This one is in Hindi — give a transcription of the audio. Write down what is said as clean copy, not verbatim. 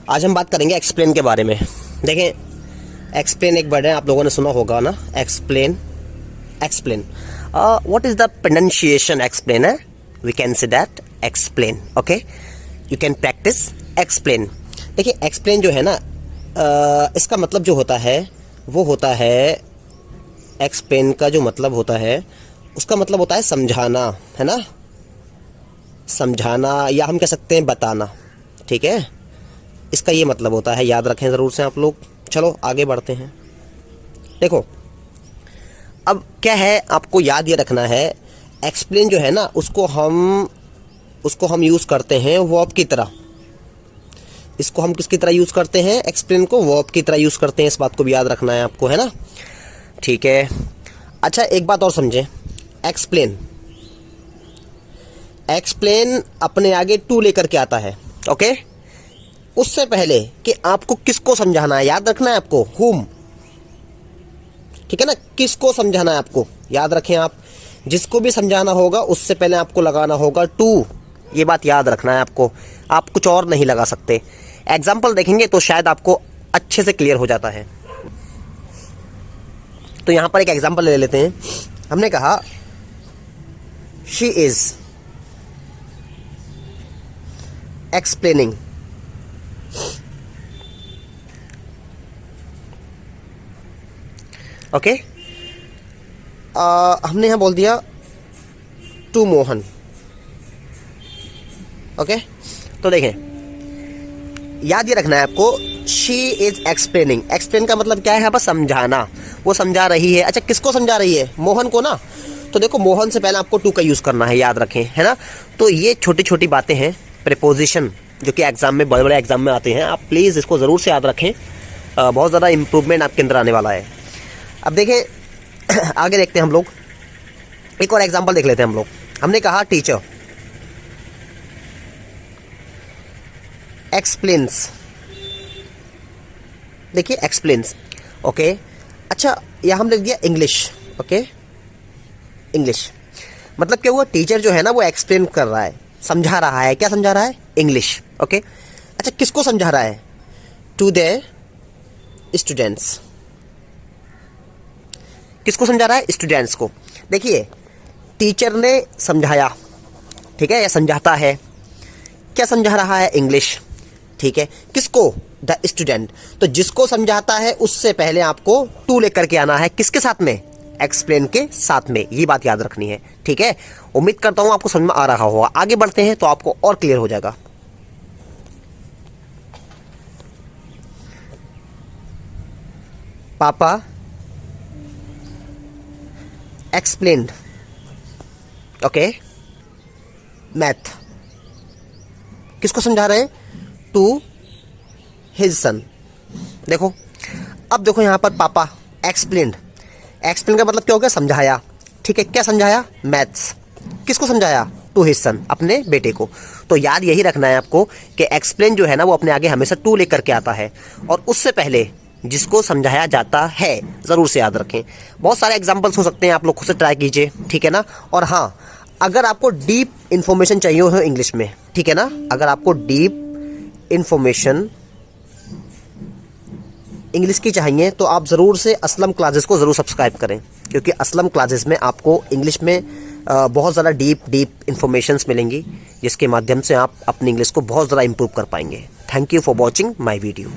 आज हम बात करेंगे एक्सप्लेन के बारे में। देखें, एक्सप्लेन एक वर्ड है, आप लोगों ने सुना होगा ना, explain. Explain what is the pronunciation? Explain है, we can say that explain. Okay, you can practice explain. देखिए, एक्सप्लेन जो है ना, इसका मतलब जो होता है वो होता है, एक्सप्लेन का जो मतलब होता है उसका मतलब होता है समझाना, है ना, समझाना, या हम कह सकते हैं बताना। ठीक है, इसका ये मतलब होता है, याद रखें ज़रूर से आप लोग। चलो आगे बढ़ते हैं। देखो, अब क्या है, आपको याद ये रखना है, एक्सप्लेन जो है ना उसको हम यूज़ करते हैं वर्ब की तरह। इसको हम किसकी तरह यूज़ करते हैं? एक्सप्लेन को वर्ब की तरह यूज़ करते हैं। इस बात को भी याद रखना है आपको, है ना। ठीक है, अच्छा एक बात और समझें, एक्सप्लेन अपने आगे टू लेकर के आता है। ओके, उससे पहले कि आपको किसको समझाना है, याद रखना है आपको, हुम। ठीक है ना, किसको समझाना है आपको, याद रखें आप। जिसको भी समझाना होगा उससे पहले आपको लगाना होगा टू, ये बात याद रखना है आपको। आप कुछ और नहीं लगा सकते। एग्जाम्पल देखेंगे तो शायद आपको अच्छे से क्लियर हो जाता है। तो यहां पर एक एग्जाम्पल ले लेते हैं। हमने कहा शी इज एक्सप्लेनिंग। ओके, हमने यहां बोल दिया टू मोहन। ओके, तो देखें, याद ये रखना है आपको, शी इज एक्सप्लेनिंग। एक्सप्लेन का मतलब क्या है? यहाँ पर समझाना, वो समझा रही है। अच्छा, किसको समझा रही है? मोहन को ना। तो देखो, मोहन से पहले आपको टू का यूज़ करना है, याद रखें, है ना। तो ये छोटी छोटी बातें हैं, प्रीपोजिशन, जो कि एग्जाम में, बड़े बड़े एग्जाम में आते हैं। आप प्लीज़ इसको ज़रूर से याद रखें, बहुत ज़्यादा इंप्रूवमेंट आपके अंदर आने वाला है। अब देखें आगे देखते हैं हम लोग, एक और एग्जाम्पल देख लेते हैं हम लोग। हमने कहा टीचर एक्सप्लेन्स। देखिए, एक्सप्लेन्स। ओके, अच्छा यहाँ हम लिख दिया इंग्लिश। ओके, इंग्लिश मतलब क्या हुआ? टीचर जो है ना वो एक्सप्लेन कर रहा है, समझा रहा है। क्या समझा रहा है? इंग्लिश। ओके, अच्छा किसको समझा रहा है? To the students. किसको समझा रहा है? स्टूडेंट्स को। देखिए, टीचर ने समझाया, ठीक है, या समझाता है। क्या समझा रहा है? इंग्लिश। ठीक है, किसको? The student. तो जिसको समझाता है उससे पहले आपको टू लेकर के आना है। किसके साथ में? एक्सप्लेन के साथ में। ये बात याद रखनी है, ठीक है। उम्मीद करता हूं आपको समझ में आ रहा होगा। आगे बढ़ते हैं तो आपको और क्लियर हो जाएगा। पापा एक्सप्लेन्ड, ओके, मैथ। किसको समझा रहे हैं? To his son. देखो, अब देखो यहां पर पापा एक्सप्लेन्ड। एक्सप्लेन का मतलब क्या हो गया? समझाया। ठीक है, क्या समझाया? मैथ्स। किसको समझाया? टू हिज सन, अपने बेटे को। तो याद यही रखना है आपको कि एक्सप्लेन जो है ना वो अपने आगे हमेशा टू लेकर के आता है, और उससे पहले जिसको समझाया जाता है, जरूर से याद रखें। बहुत सारे एग्जाम्पल्स हो सकते हैं, आप लोग खुद से ट्राई कीजिए, ठीक है ना। और हाँ, अगर आपको डीप इंफॉर्मेशन चाहिए हो इंग्लिश में, ठीक है ना, अगर आपको डीप इंफॉर्मेशन इंग्लिश की चाहिए तो आप ज़रूर से असलम क्लासेस को ज़रूर सब्सक्राइब करें, क्योंकि असलम क्लासेस में आपको इंग्लिश में बहुत ज़्यादा डीप इंफॉर्मेशंस मिलेंगी, जिसके माध्यम से आप अपनी इंग्लिश को बहुत ज़्यादा इंप्रूव कर पाएंगे। Thank you for watching my video.